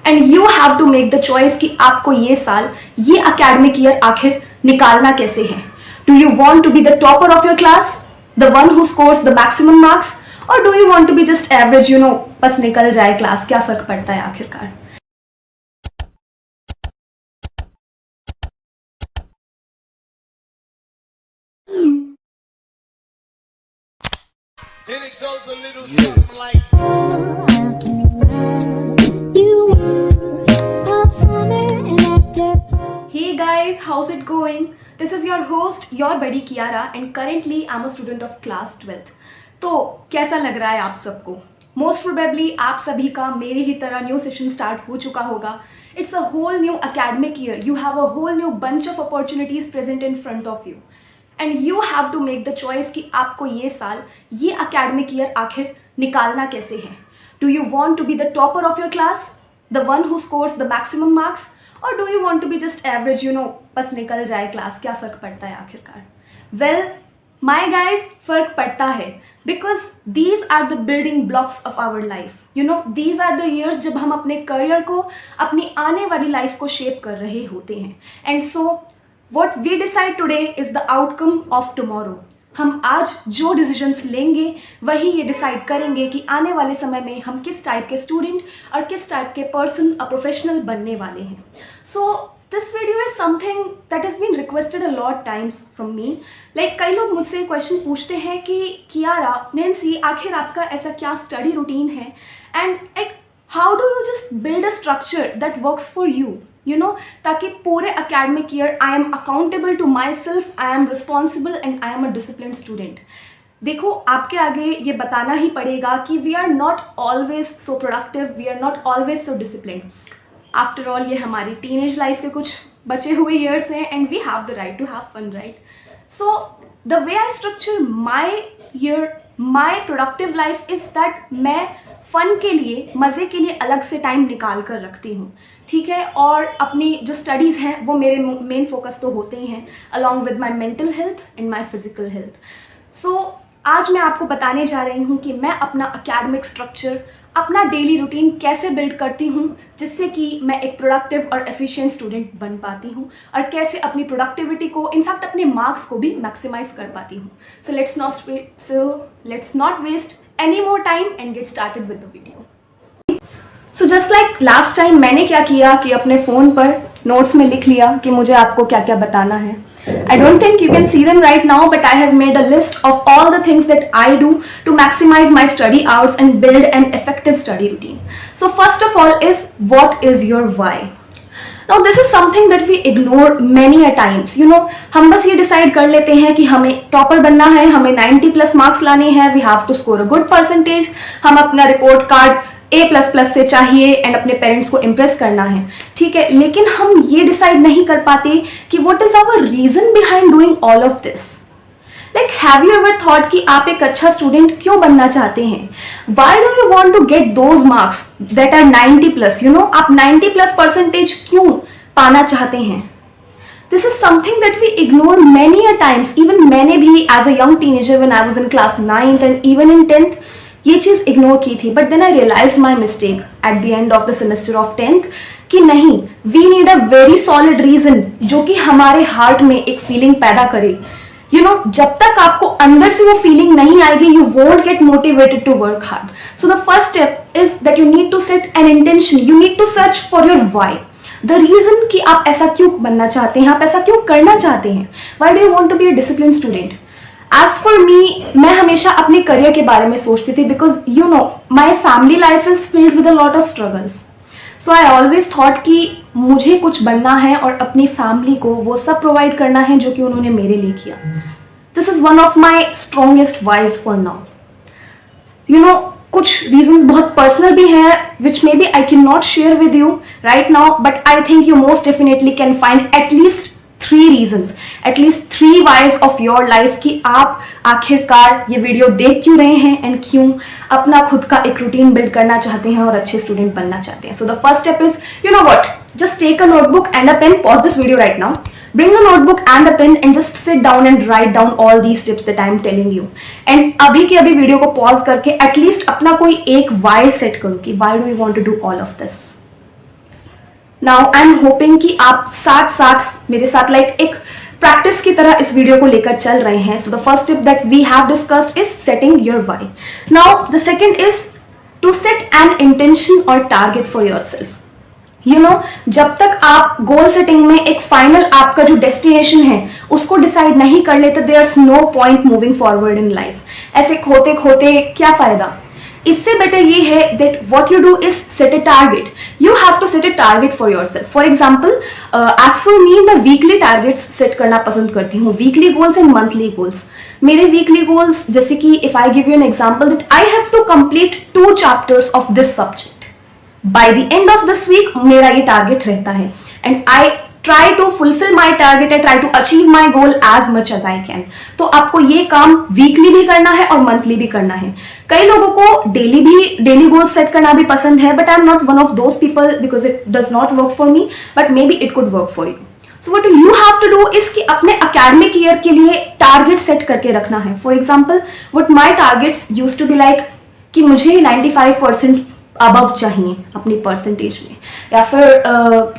And you have to make the choice कि आपको ये साल, ये एकेडमिक ईयर आखिर निकालना कैसे है. Do you want to be the topper of your class, the one who scores the maximum marks, और do you want to be just average, बस निकल जाए क्लास, क्या फर्क पड़ता है आखिरकार. And it goes a little something like Hey guys, how's it going? This is your host, your buddy Kiara, and currently I'm a student of class 12th. तो कैसा लग रहा है आप सबको? मोस्ट प्रोबेबली आप सभी का मेरी ही तरह न्यू सेशन स्टार्ट हो चुका होगा. It's a whole new academic year. You have a whole new bunch of opportunities present in front of you, and you have to make the choice कि आपको ये साल, ये एकेडमिक ईयर आखिर निकालना कैसे है. Do you want to be the topper of your class, the one who scores the maximum marks, और do you want to be just average, बस निकल जाए क्लास, क्या फ़र्क पड़ता है आखिरकार. वेल माई गाइज, फ़र्क पड़ता है, because these are the building blocks of our life. These are the years जब हम अपने करियर को, अपनी आने वाली लाइफ को शेप कर रहे होते हैं. And so what we decide today is the outcome of tomorrow. हम आज जो डिसीजंस लेंगे वही ये डिसाइड करेंगे कि आने वाले समय में हम किस टाइप के स्टूडेंट और किस टाइप के पर्सन, अ प्रोफेशनल बनने वाले हैं. So this video is something that has been requested a lot times from me. Like कई लोग मुझसे क्वेश्चन पूछते हैं कि कियारा, नैन्सी, आखिर आपका ऐसा क्या स्टडी रूटीन है, and like how do you just build a structure that works for you, ताकि पूरे academic year I am accountable to my self, I am responsible and I am a discipline student. देखो, आपके आगे ये बताना ही पड़ेगा कि we are not always so productive, we are not always so discipline. After all ये हमारी टीनेज लाइफ के कुछ बचे हुए ईयर्स हैं, and we have the right to have fun, right. So the way I structure my year, my productive life is that मैं fun के लिए, मज़े के लिए अलग से टाइम निकाल कर रखती हूँ, ठीक है. और अपनी जो स्टडीज़ हैं वो मेरे मेन फोकस तो होते ही हैं, along with my mental health and my physical health. So आज मैं आपको बताने जा रही हूँ कि मैं अपना एकेडमिक स्ट्रक्चर, अपना डेली रूटीन कैसे बिल्ड करती हूँ जिससे कि मैं एक प्रोडक्टिव और एफिशिएंट स्टूडेंट बन पाती हूँ, और कैसे अपनी प्रोडक्टिविटी को, इनफैक्ट अपने मार्क्स को भी मैक्सिमाइज कर पाती हूँ. So let's not waste any more time and get started with the video. So just like last time मैंने क्या किया कि अपने फ़ोन पर नोट्स में लिख लिया कि मुझे आपको क्या क्या बताना है. I don't think you can see them right now, but I have made a list of all the things that I do to maximize my study hours and build an effective study routine. So first of all is, what is your why? Now this is something that we ignore many a times. हम बस ये decide कर लेते हैं कि हमें topper बनना है, हमें 90+ मार्क्स लाने हैं, we have to score a good percentage, हम अपना रिपोर्ट कार्ड A++ से चाहिए, एंड अपने पेरेंट्स को इम्प्रेस करना है, ठीक है. लेकिन हम ये डिसाइड नहीं कर पाते कि what is our reason behind doing all of this. Like, have you ever thought कि आप एक अच्छा स्टूडेंट क्यों बनना चाहते हैं? Why do you want to get those marks that are 90+? आप 90+ परसेंटेज क्यों पाना चाहते हैं? This is something that we ignore many a times. Even मैंने भी as a young teenager when I was in class 9th and even in 10th ये चीज़ ignore की थी. But then I realized my mistake at the end of the semester of 10th कि नहीं, we need a very solid reason जो कि हमारे heart में एक फीलिंग पैदा करे. जब तक आपको अंदर से वो फीलिंग नहीं आएगी, you won't get motivated to work hard. So the first step is that you need to set an intention, you need to search for your why, the reason कि आप ऐसा क्यों बनना चाहते हैं, आप ऐसा क्यों करना चाहते हैं. Why do you want to be a discipline student? As for me, मैं हमेशा अपने करियर के बारे में सोचती थी, because my family life is filled with a lot of struggles. So I always thought कि मुझे कुछ बनना है और अपनी फैमिली को वो सब प्रोवाइड करना है जो कि उन्होंने मेरे लिए किया. This is one of my strongest whys for now. कुछ रीजंस बहुत पर्सनल भी हैं which may be I can not share with you right now, but I think you most definitely can find at least 3 reasons, at least 3 whys of your life कि आप आखिरकार ये video देख क्यों रहे हैं एंड क्यों अपना खुद का एक रूटीन बिल्ड करना चाहते हैं और अच्छे स्टूडेंट बनना चाहते हैं. So the first step is, you know what, just take a notebook and a pen, pause this video right now, bring a notebook and a pen and just sit down and write down all these tips that I am telling you. And अभी के अभी video को pause करके at least अपना कोई एक why set करो कि why do you want to do all of this. Now I am hoping कि आप साथ साथ मेरे साथ लाइक एक प्रैक्टिस की तरह इस वीडियो को लेकर चल रहे हैं. So the first tip that we have discussed is setting your why. Now the second is to set an intention और target for yourself. You know, जब तक आप गोल सेटिंग में एक फाइनल आपका जो डेस्टिनेशन है उसको डिसाइड नहीं कर लेते, there is no point moving forward in life. ऐसे खोते खोते क्या फायदा. इससे बेटर ये है that what you do is set a target. You have to set a target for yourself. For example, as for me, मैं वीकली टारगेट्स सेट करना पसंद करती हूँ. Weekly goals and monthly goals. मेरे वीकली गोल्स, जैसे कि if I give you an example that I have to complete 2 chapters of this subject by the end of this week, मेरा ये target रहता है. And I try to fulfil my target, I try to achieve my goal as much as I can. तो आपको ये काम weekly भी करना है और मंथली भी करना है. कई लोगों को डेली गोल सेट करना भी पसंद है, but I am not one of those people because it does not work for me, but maybe it could work for you. So what you have to do is कि अपने academic year के लिए target set करके रखना है. For example, what my targets used to be like कि मुझे 95% above चाहिए अपनी परसेंटेज में. या फिर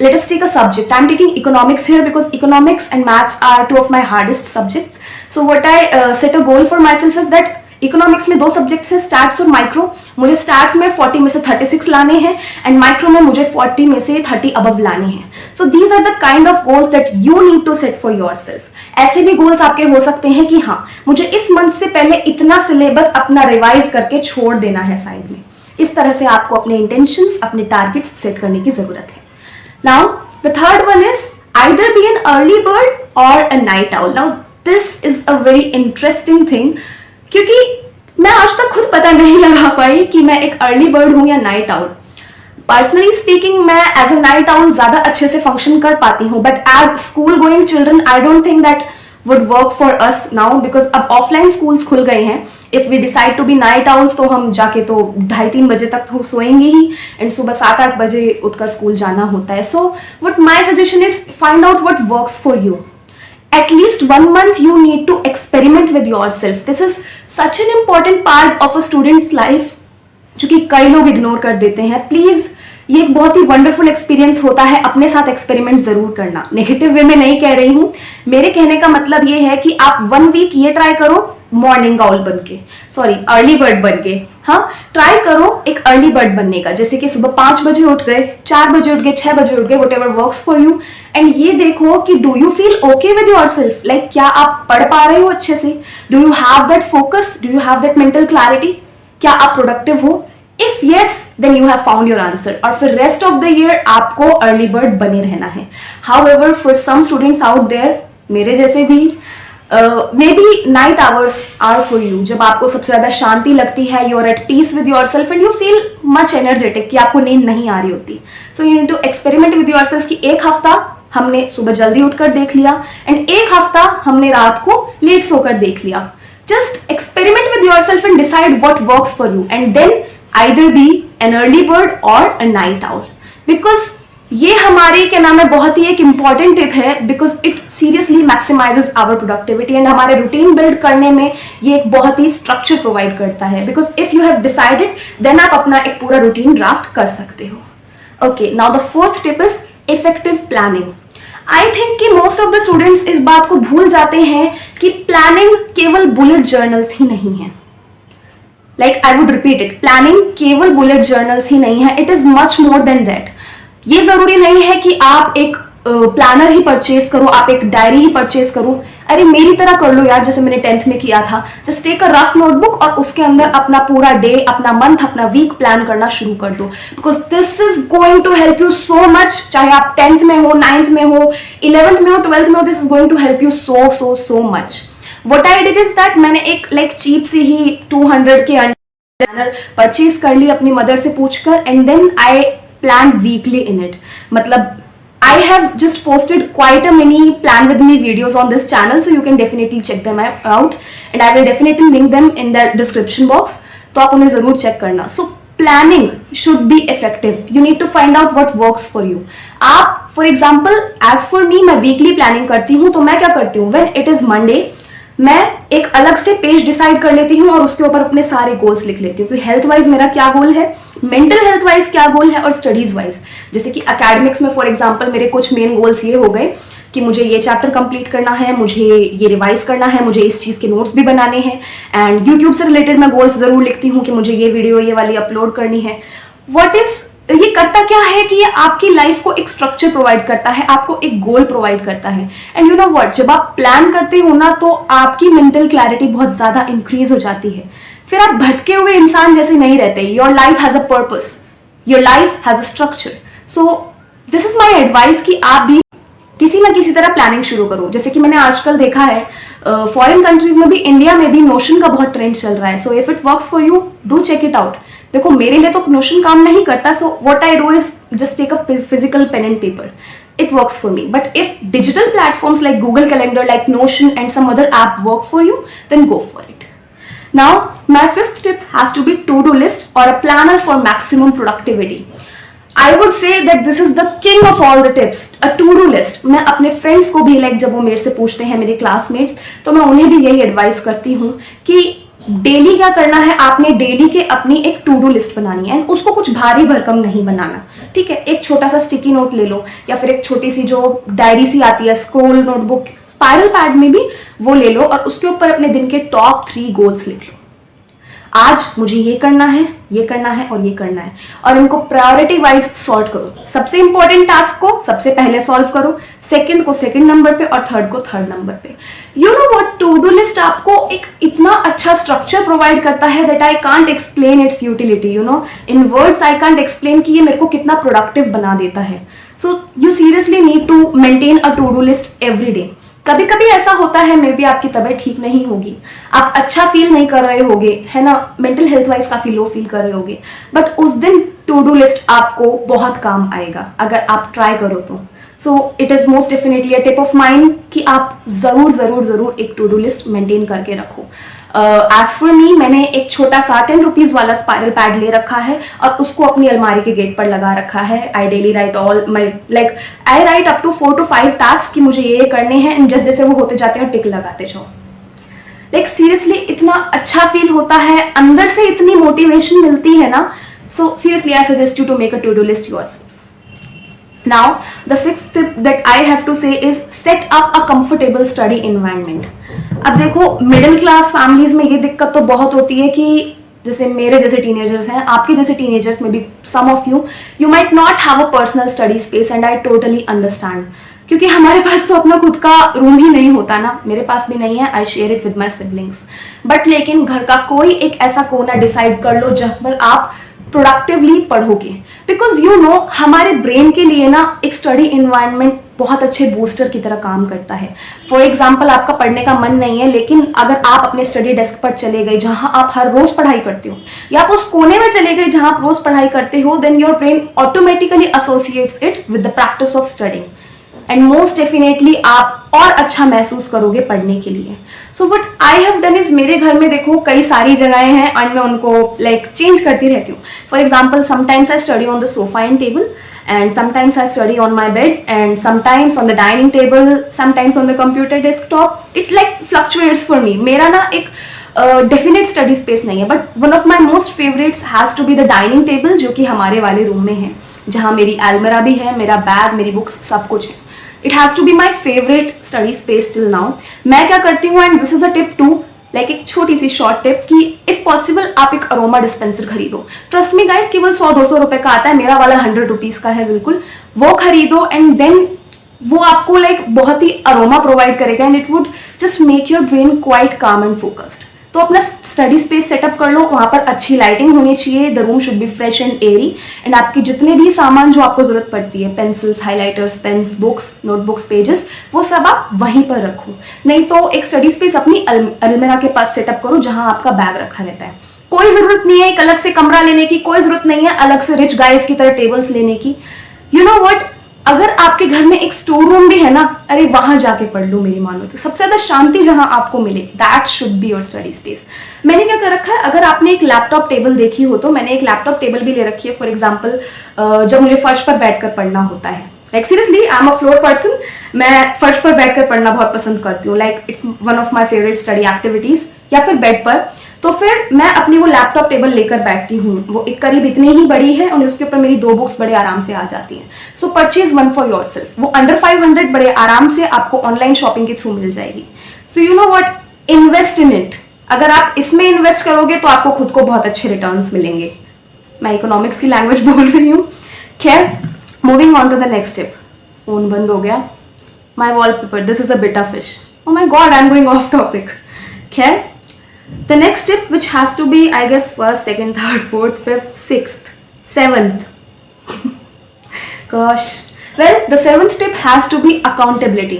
let us take a subject. I am taking economics here because economics and maths are 2 of my hardest subjects. So what I set a goal for my self is that economics में 2 subjects हैं, stats और micro. मुझे stats में 40 में से 36 लाने हैं and micro में मुझे 40 में से 30 अबव लाने हैं. So these are the kind of goals that you need to set for your self. ऐसे भी गोल्स आपके हो सकते हैं कि हाँ, मुझे इस मंथ से पहले इतना सिलेबस अपना रिवाइज करके छोड़ देना है साइड में. इस तरह से आपको अपने इंटेंशंस, अपने टारगेट्स सेट करने की जरूरत है. Now the third one is either be an early bird और a night owl. Now this is a very interesting thing, क्योंकि मैं आज तक खुद पता नहीं लगा पाई कि मैं एक अर्ली बर्ड हूं या नाइट आउल. पर्सनली स्पीकिंग, मैं एज अ नाइट आउल ज्यादा अच्छे से फंक्शन कर पाती हूँ, but as school going children I don't think that would work for us now because अब ऑफलाइन स्कूल्स खुल गए हैं. If we decide to be night owls तो हम जाके तो 2:30-3 बजे तक तो सोएंगे ही एंड सुबह 7-8 बजे उठकर स्कूल जाना होता है. So what my suggestion is find out what works for you. At least 1 month you need to experiment with yourself. This is such an important part of a student's life जो कि कई लोग ignore कर देते हैं. Please, ये एक बहुत ही वंडरफुल एक्सपीरियंस होता है. अपने साथ एक्सपेरिमेंट जरूर करना. नेगेटिव वे में नहीं कह रही हूं. मेरे कहने का मतलब ये है कि आप 1 वीक ये ट्राई करो मॉर्निंग आउल बन के, सॉरी अर्ली बर्ड बन के. हाँ, ट्राई करो एक अर्ली बर्ड बनने का, जैसे कि सुबह 5 बजे उठ गए, 4 बजे उठ गए, 6 बजे उठ गए, whatever works for you. And ये देखो कि do you feel okay with your self. Like क्या आप पढ़ पा रहे हो अच्छे से? Do you have that focus? Do you have that mental clarity? क्या आप प्रोडक्टिव हो? If yes, then you have found your answer. और फिर रेस्ट ऑफ द ईयर आपको अर्ली बर्ड बने रहना है. However for some students out there, मेरे जैसे भी, maybe night hours are for you. जब आपको सबसे ज्यादा शांति लगती है, you are at peace with your self and you feel much energetic, कि आपको नींद नहीं आ रही होती. So you need to experiment with your self कि 1 हफ्ता हमने सुबह जल्दी उठकर देख लिया एंड 1 हफ्ता हमने रात को लेट सोकर देख लिया. Just experiment with your self and decide what works for you and then either be an early bird or a night owl. Because ये हमारे क्या नाम है बहुत ही एक इंपॉर्टेंट टिप है, because it seriously maximises our productivity and हमारे रूटीन बिल्ड करने में ये एक बहुत ही स्ट्रक्चर प्रोवाइड करता है. Because if you have decided then आप अपना एक पूरा रूटीन ड्राफ्ट कर सकते हो. Okay, now the fourth tip is effective planning. I think कि मोस्ट ऑफ द स्टूडेंट्स इस बात को भूल जाते हैं कि प्लानिंग केवल बुलेट जर्नल्स ही नहीं है. Like I would repeat it, planning केवल बुलेट जर्नल्स ही नहीं है. It is much more than that. ये जरूरी नहीं है कि आप एक प्लानर ही परचेज करो, आप एक डायरी ही परचेज करो. अरे मेरी तरह कर लो यार, जैसे मैंने 10th में किया था. Just take a rough notebook और उसके अंदर अपना पूरा डे, अपना मंथ, अपना वीक प्लान करना शुरू कर दो. Because this is going to help you so much. चाहे आप 10th में हो, 9th में हो, 11th में हो, 12th में हो, this is going to help you so much. What I did is that मैंने एक लाइक चीप सी ही 200 के अंडर परचेज कर ली अपनी मदर से पूछकर and then I plan weekly in it. मतलब I have just posted quite a many plan with me videos on this channel, so you can definitely check them out and I will definitely link them in the description box. तो आप उन्हें जरूर check करना. So planning should be effective. You need to find out what works for you. आप for example, as for me, मैं weekly planning करती हूँ. तो मैं क्या करती हूँ, when it is Monday, मैं एक अलग से पेज डिसाइड कर लेती हूँ और उसके ऊपर अपने सारे गोल्स लिख लेती हूँ कि हेल्थ वाइज मेरा क्या गोल है, मेंटल हेल्थ वाइज क्या गोल है और स्टडीज वाइज। जैसे कि एकेडमिक्स में फॉर एग्जांपल मेरे कुछ मेन गोल्स ये हो गए कि मुझे ये चैप्टर कंप्लीट करना है, मुझे ये रिवाइज करना है, मुझे इस चीज़ के नोट्स भी बनाने हैं। एंड यूट्यूब से रिलेटेड मैं गोल्स ज़रूर लिखती हूँ कि मुझे ये वीडियो ये वाली अपलोड करनी है। ये करता क्या है कि ये आपकी लाइफ को एक स्ट्रक्चर प्रोवाइड करता है, आपको एक गोल प्रोवाइड करता है। एंड यू नो व्हाट, जब आप प्लान करते हो ना तो आपकी मेंटल क्लैरिटी बहुत ज़्यादा इंक्रीज हो जाती है। फिर आप भटके हुए इंसान जैसे नहीं रहते। Your life has a purpose, your life has a structure. So this is my advice कि आप भी किसी ना किसी तरह प्लानिंग शुरू करो। जैसे कि मैंने आजकल देखा है फॉरेन कंट्रीज में भी, इंडिया में भी नोशन का बहुत ट्रेंड चल रहा है। So if it works for you, do check it out. देखो मेरे लिए तो नोशन काम नहीं करता, so what I do is just take a physical pen and paper. It works for me. But if digital platforms like Google Calendar, like Notion and some other app work for you, then go for it. Now, my fifth tip has to be to-do list or a planner for maximum productivity. I would say that this is the king of all the tips. A to-do list. मैं अपने friends को भी जब वो मेरे से पूछते हैं, मेरे क्लासमेट्स, तो मैं उन्हें भी यही एडवाइस करती हूँ कि डेली क्या करना है, आपने डेली के अपनी एक टू डू लिस्ट बनानी है एंड उसको कुछ भारी भरकम नहीं बनाना. ठीक है, एक छोटा सा स्टिकी नोट ले लो या फिर एक छोटी सी जो डायरी सी आती है, स्क्रोल नोटबुक, स्पाइरल पैड में भी वो ले लो और उसके ऊपर अपने दिन के टॉप 3 गोल्स लिख लो. आज मुझे ये करना है, ये करना है और ये करना है, और इनको प्रायोरिटी वाइज सॉर्ट करो. सबसे इंपॉर्टेंट टास्क को सबसे पहले सॉल्व करो, सेकंड को सेकंड नंबर पे और थर्ड को थर्ड नंबर पे. You know what, to do list आपको एक इतना अच्छा स्ट्रक्चर प्रोवाइड करता है that I can't explain its utility. You know, in words I can't explain कि ये मेरे को कितना प्रोडक्टिव बना देता है. So you seriously need to maintain a to do list every day. कभी कभी ऐसा होता है, मे बी आपकी तबीयत ठीक नहीं होगी, आप अच्छा फील नहीं कर रहे होगे, है ना, मेंटल हेल्थ वाइज काफी लो फील कर रहे होगे, बट उस दिन टू डू लिस्ट आपको बहुत काम आएगा अगर आप ट्राई करो तो. So it is most definitely a tip of mind कि आप जरूर जरूर जरूर एक टू डू लिस्ट मेंटेन करके रखो. एज फॉर मी, मैंने एक छोटा सा 10 रुपीज वाला स्पाइरल पैड ले रखा है और उसको अपनी अलमारी के गेट पर लगा रखा है. I daily write all my I write up to 4 to 5 task कि मुझे ये करने हैं, एंड जैसे जैसे वो होते जाते हैं टिक लगाते जाओ. सीरियसली इतना अच्छा फील होता है, अंदर से इतनी मोटिवेशन मिलती है ना. So seriously I suggest you to make a to do list yourself. Now, the sixth tip that I have to say is set up a comfortable study environment. अब देखो, मिडिल क्लास फैमिलीज में ये दिक्कत तो बहुत होती है कि जैसे मेरे जैसे टीनेजर्स हैं, आपके जैसे टीनेजर्स में भी some of you might not have a personal study space, and I totally understand. क्योंकि हमारे पास तो अपना खुद का रूम ही नहीं होता ना, मेरे पास भी नहीं है. I share it with my siblings. But लेकिन घर का कोई एक ऐसा कोना डिसाइड कर लो जहां पर आप प्रोडक्टिवली पढ़ोगे. बिकॉज यू नो, हमारे ब्रेन के लिए ना एक स्टडी इन्वायरमेंट बहुत अच्छे बूस्टर की तरह काम करता है. फॉर एग्जाम्पल, आपका पढ़ने का मन नहीं है, लेकिन अगर आप अपने स्टडी डेस्क पर चले गए जहां आप हर रोज पढ़ाई करते हो, या आप उस कोने में चले गए जहां आप रोज पढ़ाई करते हो, then your brain automatically associates it with the practice of studying, and most definitely आप और अच्छा महसूस करोगे पढ़ने के लिए. So what I have done is, मेरे घर में देखो कई सारी जगहें हैं और मैं उनको चेंज करती रहती हूँ. For example, sometimes I study on the sofa and table, and sometimes I study on my bed, and sometimes on the dining table, sometimes on the computer desktop. It fluctuates for me. मेरा ना एक definite study space नहीं है, but one of my most favourites has to be the dining table, जो कि हमारे वाले room में है, जहाँ मेरी एलमेरा भी है, मेरा बैग, मेरी बुक्स, सब कुछ है. It has to be my favourite study space till now. मैं क्या करती हूँ, and this is a tip too, एक छोटी सी शॉर्ट टिप, कि इफ पॉसिबल आप एक अरोमा डिस्पेंसर खरीदो. ट्रस्ट मी गाइस, केवल 100-200 रुपए का आता है. मेरा वाला 100 रुपीज का है बिल्कुल. वो खरीदो, एंड देन वो आपको बहुत ही अरोमा प्रोवाइड करेगा, and it would just make your brain quite काम एंड फोकस्ड. तो अपना स्टडी स्पेस सेटअप कर लो, वहां पर अच्छी लाइटिंग होनी चाहिए, the room should be fresh and airy, and आपके जितने भी सामान जो आपको जरूरत पड़ती है, pencils, highlighters, pens, books, notebooks, pages, वो सब आप वहीं पर रखो. नहीं तो एक स्टडी स्पेस अपनी अलमीरा के पास सेटअप करो जहां आपका बैग रखा रहता है. कोई जरूरत नहीं है एक अलग से कमरा लेने की, कोई जरूरत नहीं है अलग से रिच गाइज की तरह टेबल्स लेने की. यू नो व्हाट, अगर आपके घर में एक स्टोर रूम भी है ना, अरे वहां जाके पढ़ लो. मेरी मानो तो सबसे ज्यादा शांति जहां आपको मिले, that should be your study space. मैंने क्या कर रखा है, अगर आपने एक लैपटॉप टेबल देखी हो तो मैंने एक लैपटॉप टेबल भी ले रखी है. फॉर एग्जाम्पल, जब मुझे फर्श पर बैठकर पढ़ना होता है, like seriously I am a floor person, मैं फर्श पर बैठकर पढ़ना बहुत पसंद करती हूँ, like it's one of my favourite study activities, या फिर बेड पर। तो फिर मैं अपनी वो लैपटॉप टेबल लेकर बैठती हूँ, वो एक करीब इतनी ही बड़ी है और उसके ऊपर मेरी 2 बुक्स बड़े आराम से आ जाती हैं। सो purchase one for your self, वो अंडर 500 बड़े आराम से आपको ऑनलाइन शॉपिंग के थ्रू मिल जाएगी। So you know what, invest in it. अगर आप इसमें इन्वेस्ट करोगे तो आपको खुद को बहुत अच्छे रिटर्न्स मिलेंगे। मैं इकोनॉमिक्स की लैंग्वेज बोल रही हूँ। खैर, moving on to the next tip. Phone बंद हो गया। My wallpaper, this is a betta fish. Oh my god, I am going off topic. खैर, the next tip which has to be, I guess, first, second, third, fourth, fifth, sixth, seventh, gosh, well, the 7th tip has to be accountability.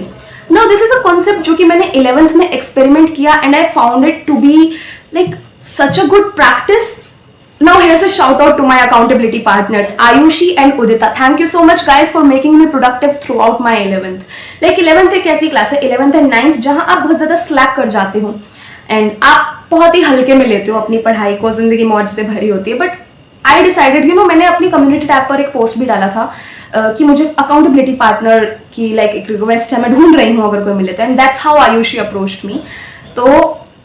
Now this is a concept जो कि मैंने 11th में experiment किया and I found it to be like such a good practice. Now here's a shout out to my accountability partners Ayushi and Udita. Thank you so much guys for making me productive throughout my 11th. Like 11th एक ऐसी class है, 11th and 9th, जहाँ आप बहुत ज़्यादा slack कर जाते हो एंड आप बहुत ही हल्के में लेते हो अपनी पढ़ाई को, जिंदगी मौज से भरी होती है। But I decided, you know, मैंने अपनी कम्युनिटी टैब पर एक पोस्ट भी डाला था कि मुझे अकाउंटेबिलिटी पार्टनर की लाइक एक रिक्वेस्ट है, मैं ढूंढ रही हूँ अगर कोई मिले तो, and that's how Ayushi approached मी। तो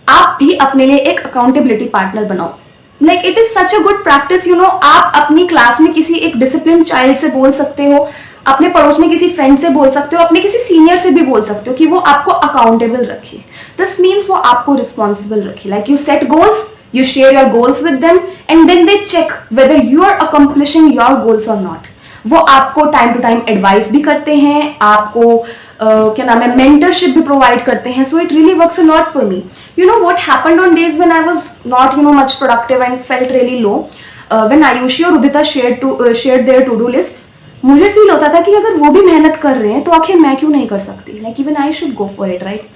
आप भी अपने लिए एक अकाउंटेबिलिटी पार्टनर बनाओ। Like it is such a good practice, you know. आप अपनी क्लास में किसी एक डिसिप्लिन चाइल्ड से बोल सकते हो, अपने पड़ोस में किसी फ्रेंड से बोल सकते हो, अपने किसी सीनियर से भी बोल सकते हो कि वो आपको अकाउंटेबल रखे। दिस मीन्स वो आपको रिस्पॉन्सिबल रखे। Like you set goals, you share your goals with them and then they check whether you are accomplishing your goals or not. वो आपको टाइम टू टाइम एडवाइस भी करते हैं, आपको क्या नाम है, मेंटरशिप भी प्रोवाइड करते हैं। So it really works a lot for me. You know what happened on days when I was not, you know, much productive and felt really low, when Ayushi और Udita share their to do lists, मुझे feel होता था कि अगर वो भी मेहनत कर रहे हैं तो आखिर मैं क्यों नहीं कर सकती। Like even I should go for it, right.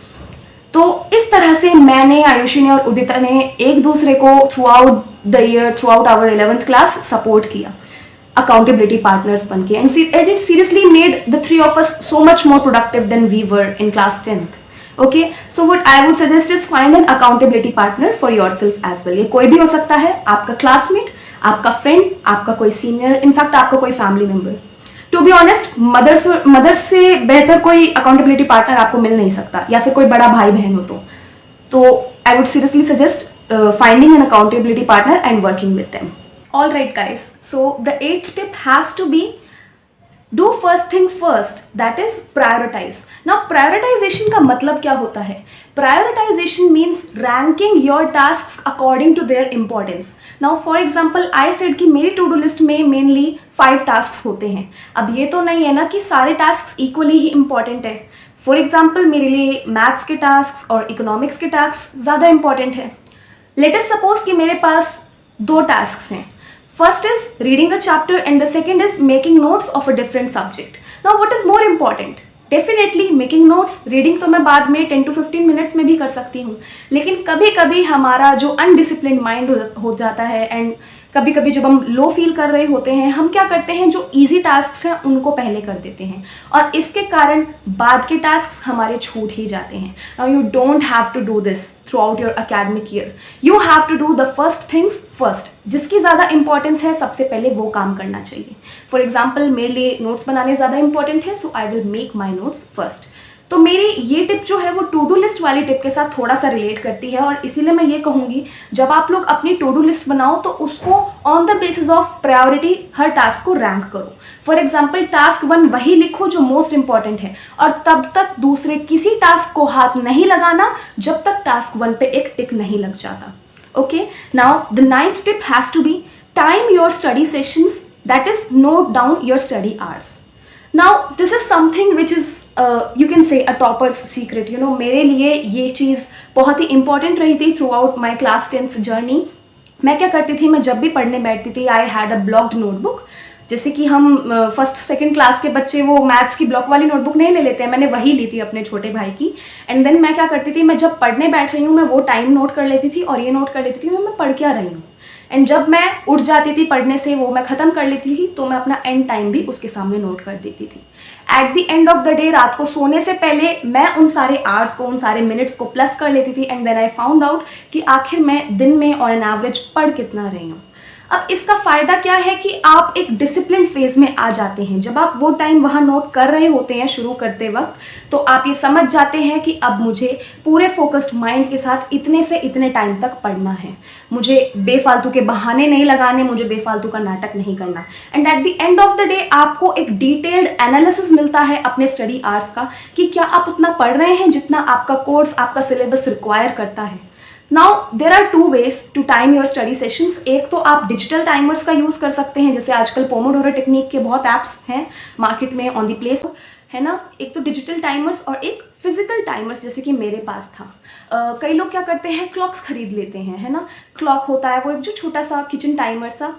तो इस तरह से मैंने, आयुषी ने और उदिता ने एक दूसरे को throughout the year, throughout our 11th class support किया अकाउंटेबिलिटी पार्टनर्स बन के, and it seriously made the 3 of us so much more productive than we were in class 10th. Okay, so what I would suggest is find an accountability partner for yourself as well. ये कोई भी हो सकता है, आपका classmate, आपका friend, आपका कोई सीनियर, इनफैक्ट आपका कोई family member. To be honest, mother से बेहतर कोई अकाउंटेबिलिटी पार्टनर आपको मिल नहीं सकता, या फिर कोई बड़ा भाई बहन हो तो I would seriously suggest finding an accountability partner and working with them. All right guys, so the 8th tip has to be do first thing first, that is prioritise. Now prioritisation का मतलब क्या होता है? Prioritisation means ranking your task according to their importance. Now for example I said कि मेरी to do list में mainly 5 task होते हैं। अब ये तो नहीं है ना कि सारे टास्क इक्वली ही इंपॉर्टेंट है। फॉर एग्जाम्पल मेरे लिए मैथ्स के टास्क और इकोनॉमिक्स के टास्क ज़्यादा इंपॉर्टेंट है। लेट अस सपोज कि मेरे पास 2 टास्क हैं। First is reading a chapter and the second is making notes of a different subject. Now what is more important? Definitely making notes, reading तो मैं बाद में 10 to 15 मिनट्स में भी कर सकती हूँ, लेकिन कभी कभी हमारा जो अनडिसिप्लिन माइंड हो जाता है एंड कभी कभी जब हम लो फील कर रहे होते हैं, हम क्या करते हैं, जो इजी टास्क हैं उनको पहले कर देते हैं और इसके कारण बाद के टास्क हमारे छूट ही जाते हैं। Now you don't have to do this throughout your academic year. You have to do the first things first. जिसकी ज़्यादा इंपॉर्टेंस है सबसे पहले वो काम करना चाहिए। फॉर एग्जाम्पल मेरे लिए नोट्स बनाने ज़्यादा इंपॉर्टेंट है, so I will make my notes first. तो मेरी ये टिप जो है वो टू डू लिस्ट वाली टिप के साथ थोड़ा सा रिलेट करती है और इसीलिए मैं ये कहूँगी, जब आप लोग अपनी टू डू लिस्ट बनाओ तो उसको on the basis of priority her task को रैंक करो। फॉर एग्जाम्पल टास्क 1 वही लिखो जो मोस्ट इंपॉर्टेंट है और तब तक दूसरे किसी टास्क को हाथ नहीं लगाना जब तक टास्क 1 पे एक टिक नहीं लग जाता। Okay, now the 9th tip has to be time your study sessions, that is note down your study hours. Now this is something which is you can say a toppers secret. You know, मेरे लिए ये चीज़ बहुत ही important रही थी throughout my class 10th journey. मैं क्या करती थी, मैं जब भी पढ़ने बैठती थी, I had a blocked notebook. जैसे कि हम फर्स्ट सेकंड क्लास के बच्चे वो मैथ्स की ब्लॉक वाली नोटबुक नहीं ले लेते हैं, मैंने वही ली थी अपने छोटे भाई की। एंड देन मैं क्या करती थी, मैं जब पढ़ने बैठ रही हूँ मैं वो टाइम नोट कर लेती थी और ये नोट कर लेती थी मैं पढ़ क्या रही हूँ। एंड जब मैं उठ जाती थी पढ़ने से, वो मैं ख़त्म कर लेती थी, तो मैं अपना एंड टाइम भी उसके सामने नोट कर देती थी। Eight the end of the day, रात को सोने से पहले मैं उन सारे आवर्स को, उन सारे मिनट्स को प्लस कर लेती थी। And then I found out कि आखिर मैं दिन में ऑन एन एवरेज पढ़ कितना रही हूँ। अब इसका फ़ायदा क्या है कि आप एक डिसिप्लिन फेज में आ जाते हैं। जब आप वो टाइम वहाँ नोट कर रहे होते हैं शुरू करते वक्त, तो आप ये समझ जाते हैं कि अब मुझे पूरे फोकस्ड माइंड के साथ इतने से इतने टाइम तक पढ़ना है, मुझे बेफालतू के बहाने नहीं लगाने, मुझे बेफालतू का नाटक नहीं करना। And eight the end of the day आपको एक डिटेल्ड एनालिसिस मिलता है अपने स्टडी आवर्स का कि क्या आप उतना पढ़ रहे हैं जितना आपका कोर्स, आपका सिलेबस रिक्वायर करता है। Now there are 2 ways to time your study sessions. एक तो आप डिजिटल टाइमर्स का यूज़ कर सकते हैं, जैसे आजकल पोमोडोरो टेक्निक के बहुत ऐप्स हैं मार्केट में ऑन दी प्लेस, है ना। एक तो डिजिटल टाइमर्स और एक फिजिकल टाइमर्स, जैसे कि मेरे पास था। कई लोग क्या करते हैं, क्लॉक्स खरीद लेते हैं, है ना। क्लॉक होता है वो एक जो छोटा सा किचन टाइमर सा,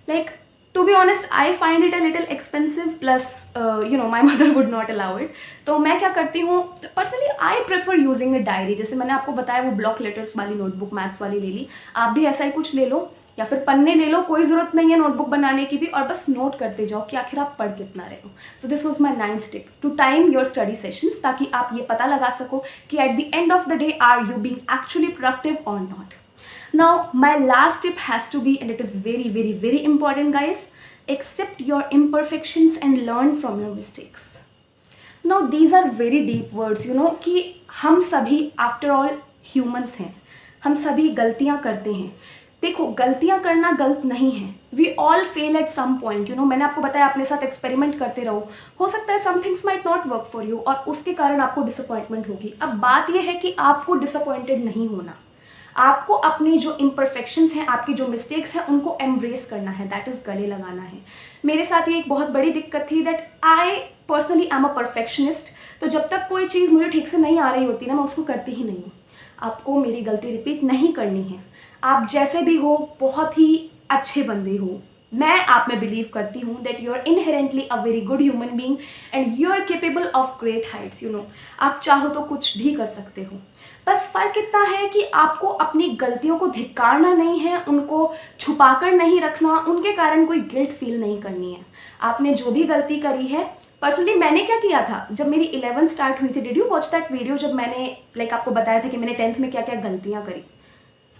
like to be honest I find it a little expensive, plus my mother would not allow it. तो मैं क्या करती हूँ, personally I prefer using a diary. जैसे मैंने आपको बताया वो ब्लॉक लेटर्स वाली नोटबुक मैथ्स वाली ले ली, आप भी ऐसा ही कुछ ले लो या फिर पन्ने ले लो, कोई ज़रूरत नहीं है नोटबुक बनाने की भी, और बस नोट करते जाओ कि आखिर आप पढ़ कितना रहे हो। तो this was my 9th tip, to time your study sessions, ताकि आप ये पता लगा सको कि at the end of the day are you being actually productive और not. Now my last tip has to be, and it is very very very important guys, accept your imperfections and learn from your mistakes. Now these are very deep words, you know, कि हम सभी after all humans हैं, हम सभी गलतियाँ करते हैं। देखो, गलतियाँ करना गलत नहीं है, we all fail at some point, you know. मैंने आपको बताया अपने साथ एक्सपेरिमेंट करते रहो, हो सकता है some things might not work for you और उसके कारण आपको डिसअपॉइंटमेंट होगी। अब बात यह है कि आपको डिसअपॉइंटेड नहीं होना, आपको अपनी जो इम्परफेक्शंस हैं, आपकी जो मिस्टेक्स हैं, उनको एम्ब्रेस करना है, दैट इज़ गले लगाना है। मेरे साथ ये एक बहुत बड़ी दिक्कत थी that I personally am a perfectionist. तो जब तक कोई चीज़ मुझे ठीक से नहीं आ रही होती ना, मैं उसको करती ही नहीं हूँ। आपको मेरी गलती रिपीट नहीं करनी है। आप जैसे भी हो, बहुत ही अच्छे बंदे हो, मैं आप में बिलीव करती हूँ that you are inherently a very good human being and you are capable of great heights, you know. आप चाहो तो कुछ भी कर सकते हो। बस फ़र्क इतना है कि आपको अपनी गलतियों को धिक्कारना नहीं है, उनको छुपाकर नहीं रखना, उनके कारण कोई गिल्ट फील नहीं करनी है। आपने जो भी गलती करी है, पर्सनली मैंने क्या किया था जब मेरी 11th स्टार्ट हुई थी, did you watch that video, जब मैंने आपको बताया था कि मैंने 10th में क्या क्या गलतियाँ करी।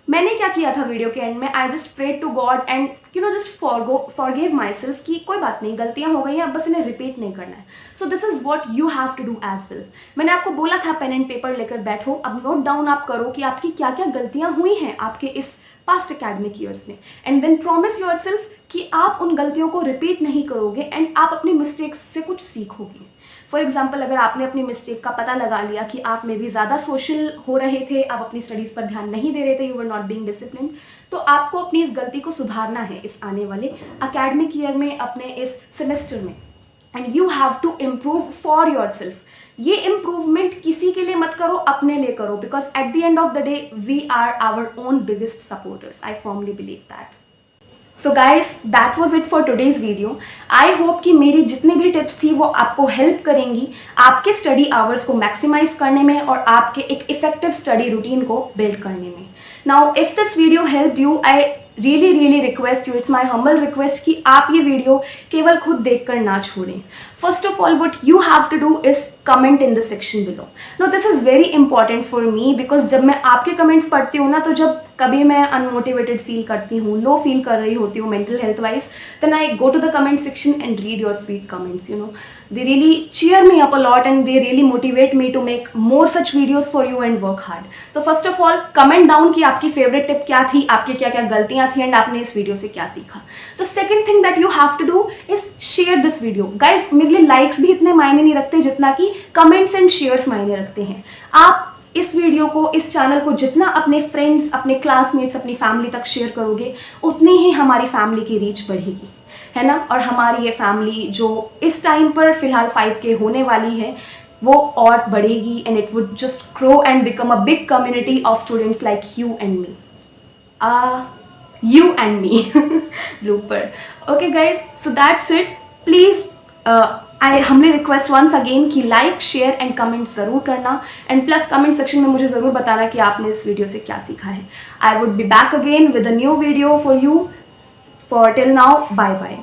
मैंने क्या किया था वीडियो के एंड में, I just prayed to God and you know just forgive myself कि कोई बात नहीं, गलतियाँ हो गई हैं, अब बस इन्हें रिपीट नहीं करना है। So this is what you have to do as well. मैंने आपको बोला था पेन एंड पेपर लेकर बैठो, अब नोट डाउन आप करो कि आपकी क्या क्या गलतियाँ हुई हैं आपके इस पास्ट एकेडमिक ईयर्स में, and then promise your self कि आप उन गलतियों को रिपीट नहीं करोगे एंड आप अपनी मिस्टेक्स से कुछ सीखोगे। फॉर एग्जाम्पल, अगर आपने अपनी मिस्टेक का पता लगा लिया कि आप में भी ज़्यादा सोशल हो रहे थे, आप अपनी स्टडीज़ पर ध्यान नहीं दे रहे थे, you were not being discipline, तो आपको अपनी इस गलती को सुधारना है इस आने वाले एकेडमिक ईयर में, अपने इस सेमेस्टर में, and you have to improve for your self. ये इम्प्रूवमेंट किसी के लिए मत करो, अपने लिए करो, because at the end of the day we are our own biggest supporters. I firmly believe that. So guys, that was it for today's video. I hope कि मेरी जितनी भी टिप्स थी वो आपको हेल्प करेंगी आपके स्टडी आवर्स को मैक्सिमाइज करने में और आपके एक इफेक्टिव स्टडी रूटीन को बिल्ड करने में। Now if this video help you, I really request you, it's my humble request कि आप ये वीडियो केवल खुद देखकर ना छोड़ें। First of all what you have to do is comment in the section below. No, this is very important for me, because जब मैं आपके कमेंट्स पढ़ती हूँ ना, तो जब कभी मैं अनमोटिवेटेड फील करती हूँ, लो फील कर रही होती हूँ mental health wise, then I go to the comment section and read your sweet comments, you know. They really cheer me up a lot and they really motivate me to make more such videos for you and work hard. So first of all, comment down कि आपकी favorite tip क्या थी, आपकी क्या क्या गलतियाँ थी and आपने इस वीडियो से क्या सीखा। The second thing that you have to do is share this video. Guys, मेरे लिए likes भी इतने मायने नहीं रखते जितना कि comments and shares मायने रखते हैं। आप इस वीडियो को, इस चैनल को जितना अपने फ्रेंड्स, अपने क्लासमेट्स, अपनी फैमिली तक शेयर करोगे, उतनी ही हमारी फैमिली की रीच बढ़ेगी, है ना। और हमारी ये फैमिली जो इस टाइम पर फिलहाल 5K होने वाली है, वो और बढ़ेगी and it would just grow and become a big community of students like you and me. You and me. Blooper. Okay guys, so that's it. Please I humbly request once again कि like, share and comment ज़रूर करना, and plus comment section में मुझे ज़रूर बताना कि आपने इस वीडियो से क्या सीखा है। I would be back again with a new video for you. For till now, bye bye.